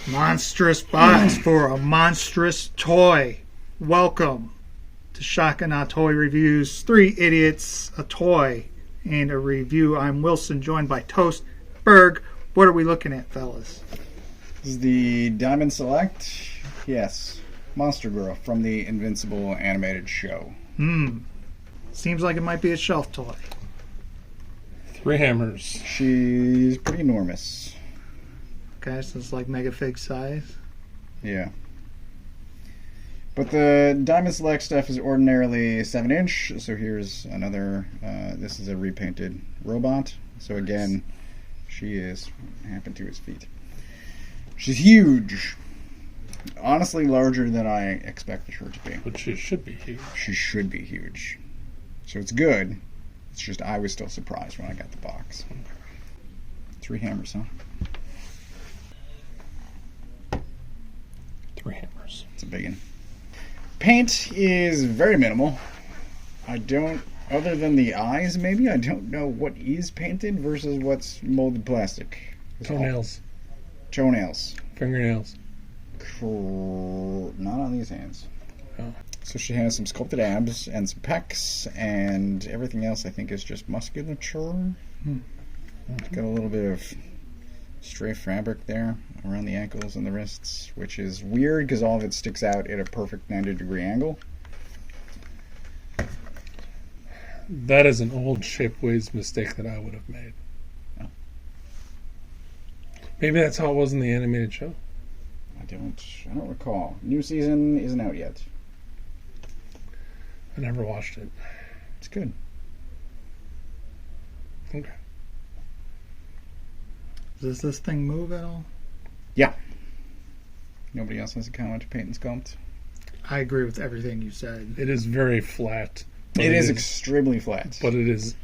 Monstrous box for a monstrous toy. Welcome to Shotgun Toy Reviews. 3 idiots, a toy, and a review. I'm Wilson, joined by Toast Berg. What are we looking at, fellas? This is the Diamond Select. Yes. Monster Girl from the Invincible animated show. Seems like it might be a shelf toy. 3 hammers. She's pretty enormous. Okay, so it's like mega fig size. Yeah. But the Diamond Select stuff is ordinarily 7-inch, so here's another. This is a repainted robot. So again, she is happened to his feet. She's huge. Honestly, larger than I expected her to be. But she should be huge. She should be huge. So it's good. It's just I was still surprised when I got the box. 3 hammers, huh? 3 hammers. It's a big one. Paint is very minimal. I don't, other than the eyes maybe, I don't know what is painted versus what's molded plastic. Toenails. Toenails. Fingernails. Not on these hands. Oh. So she has some sculpted abs and some pecs, and everything else I think is just musculature. Got a little bit of stray fabric there around the ankles and the wrists, which is weird because all of it sticks out at a perfect 90-degree angle. That is an old Shapeways mistake that I would have made. Oh. Maybe that's how it was in the animated show. I don't recall. New season isn't out yet. I never watched it. It's good. Okay. Does this thing move at all? Yeah. Nobody else has a comment to paint and sculpt? I agree with everything you said. It is very flat. It is extremely flat. But it is,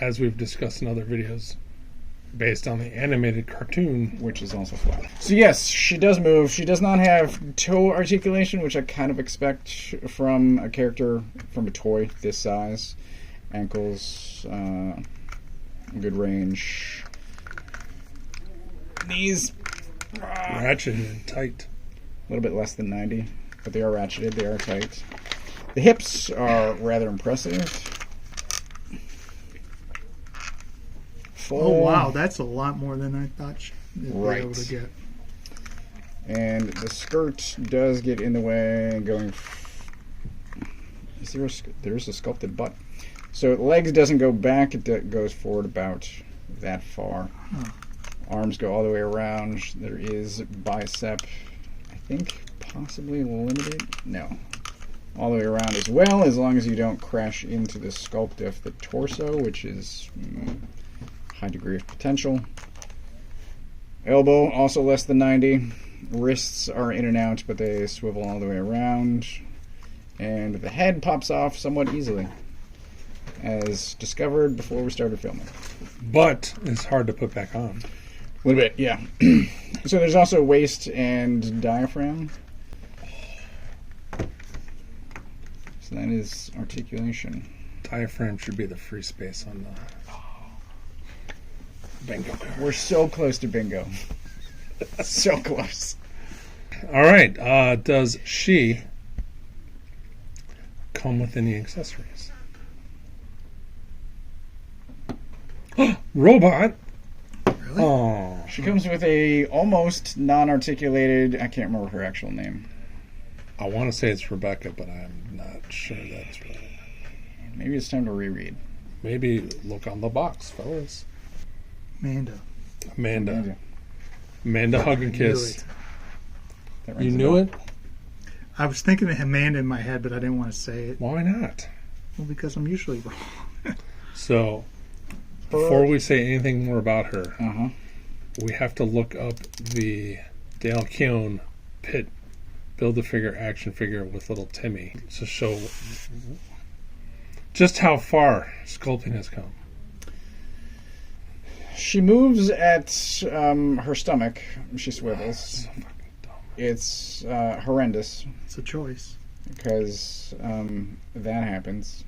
as we've discussed in other videos, based on the animated cartoon, which is also flat. So yes, she does move. She does not have toe articulation, which I kind of expect from a character, from a toy this size. Ankles, good range. Knees, ratcheted and tight. A little bit less than 90, but they are ratcheted, they are tight. The hips are rather impressive. Full. Oh wow, that's a lot more than I thought she'd be able to get. And the skirt does get in the way going. There's a sculpted butt. So the legs doesn't go back, it goes forward about that far. Huh. Arms go all the way around. There is bicep, I think, possibly limited. No. All the way around as well, as long as you don't crash into the sculpt of the torso, which is high degree of potential. Elbow, also less than 90. Wrists are in and out, but they swivel all the way around. And the head pops off somewhat easily, as discovered before we started filming. But it's hard to put back on. A little bit, yeah. So there's also waist and diaphragm. So that is articulation. Diaphragm should be the free space on the bingo card. We're so close to bingo. So close. All right. Does she come with any accessories? Robot. Really? Oh. She comes with a almost non-articulated, I can't remember her actual name. I want to say it's Rebecca, but I'm not sure that's right. Maybe it's time to reread. Maybe look on the box, fellas. Amanda. Amanda hug and kiss. You knew it? I was thinking of Amanda in my head, but I didn't want to say it. Why not? Well, because I'm usually wrong. So, before we say anything more about her, Uh-huh. we have to look up the Dale Keown Pit Build-A-Figure action figure with little Timmy to show just how far sculpting has come. She moves at her stomach. She swivels. So fucking dumb. It's horrendous It's a choice. because that happens.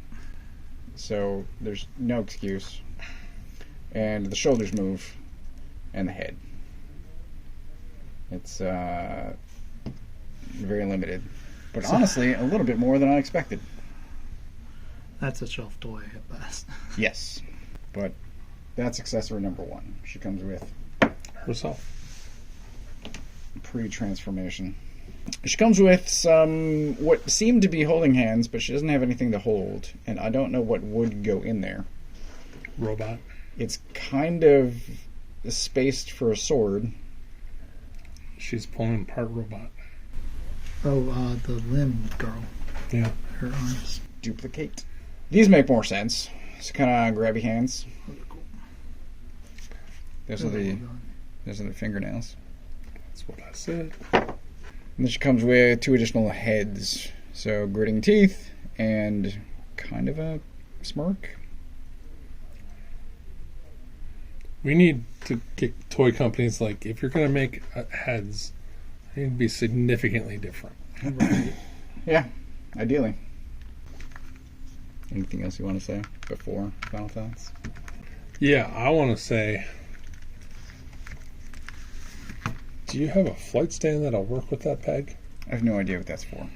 So there's no excuse. And the shoulders move and the head. It's very limited. But honestly, a little bit more than I expected. That's a shelf toy at best. Yes. But that's accessory number 1. She comes with Herself. pre-transformation. She comes with some what seem to be holding hands, but she doesn't have anything to hold, and I don't know what would go in there. Robot. It's kind of spaced for a sword. She's pulling apart robot. Oh, the limb girl. Yeah. Her arms. Duplicate. These make more sense. It's kind of grabby hands. Those are the fingernails. That's what I said. And then she comes with 2 additional heads. So gritting teeth and kind of a smirk. We need to get toy companies like, if you're going to make heads, they need to be significantly different. Right. Yeah, ideally. Anything else you want to say before final thoughts? Yeah, I want to say, do you have a flight stand that'll work with that peg? I have no idea what that's for.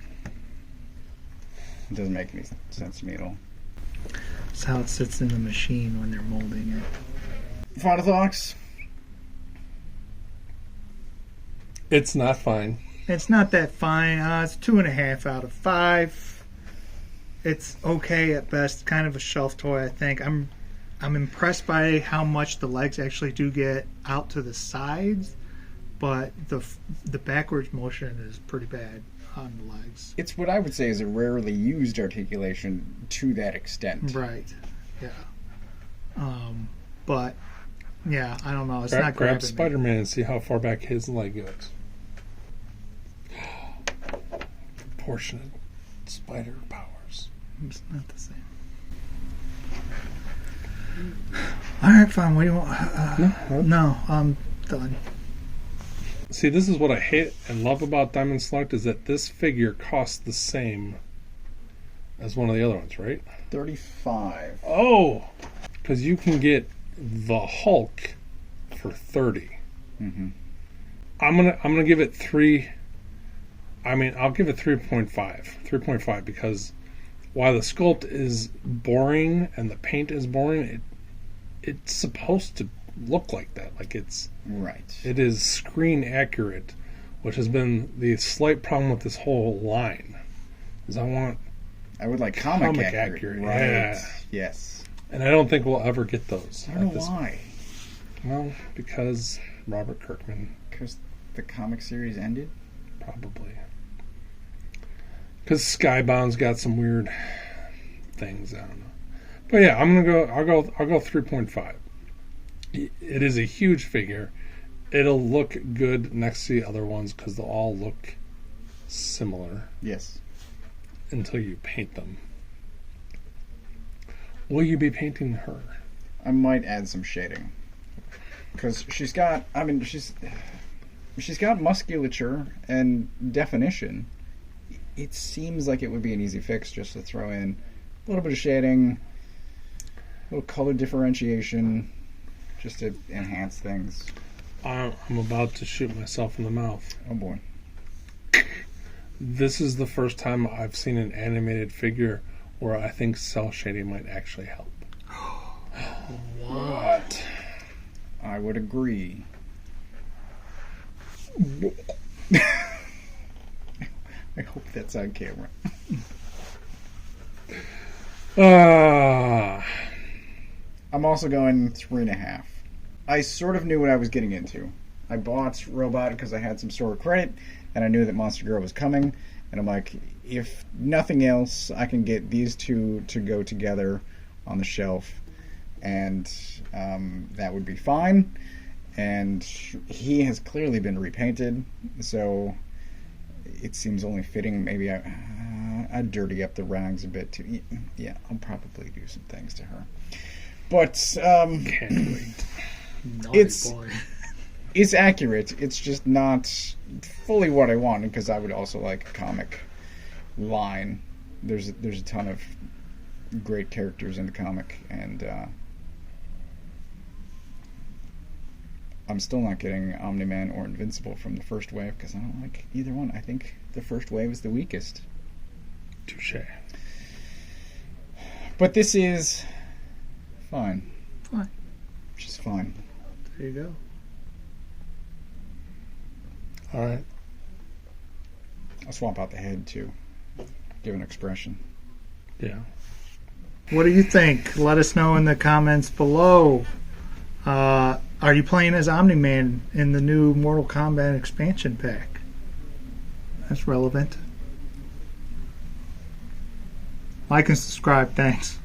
It doesn't make any sense to me at all. It's how it sits in the machine when they're molding it. Final thoughts? It's not fine. It's not that fine. It's 2.5 out of 5. It's okay at best. Kind of a shelf toy, I think. I'm impressed by how much the legs actually do get out to the sides, but the backwards motion is pretty bad on the legs. It's what I would say is a rarely used articulation to that extent. Right. Yeah. But yeah, I don't know. It's Grab not grabbing me. Spider-Man and see how far back his leg goes. Proportionate spider powers. It's not the same. All right, fine. What do you want? No, I'm done. See, this is what I hate and love about Diamond Select, is that this figure costs the same as one of the other ones, right? 35. Oh, because you can get the Hulk for 30. Mm-hmm. I'm gonna give it 3. I mean, I'll give it 3.5. 3.5 because while the sculpt is boring and the paint is boring, it's supposed to look like that. Like it's Right. it is screen accurate, which has been the slight problem with this whole line. Is I would like comic accurate. accurate. Right. Yeah. Yes. And I don't think we'll ever get those. I don't know why. Well, because Robert Kirkman, Because the comic series ended? probably. Because Skybound's got some weird things. I don't know. But yeah, I'll go 3.5. It is a huge figure. It'll look good next to the other ones because they'll all look similar Yes. until you paint them. Will you be painting her? I might add some shading. Because she's got musculature and definition. It seems like it would be an easy fix just to throw in a little bit of shading, a little color differentiation, just to enhance things. I'm about to shoot myself in the mouth. Oh boy. This is the first time I've seen an animated figure where I think cell shading might actually help. What? I would agree. I hope that's on camera. I'm also going 3.5. I sort of knew what I was getting into. I bought Robot because I had some store credit, and I knew that Monster Girl was coming. And I'm like, if nothing else, I can get these two to go together on the shelf, and that would be fine. And he has clearly been repainted, so it seems only fitting. Maybe I'd dirty up the rags a bit too. Yeah, I'll probably do some things to her. But Can't wait. Naughty boy. it's accurate. It's just not fully what I wanted, because I would also like a comic line. There's a ton of great characters in the comic, and I'm still not getting Omni-Man or Invincible from the first wave because I don't like either one. I think the first wave is the weakest. Touche. But this is fine. Fine. Just fine. There you go. All right. I'll swap out the head too. Give an expression. Yeah. What do you think? Let us know in the comments below. Are you playing as Omni-Man in the new Mortal Kombat expansion pack? That's relevant. Like and subscribe. Thanks.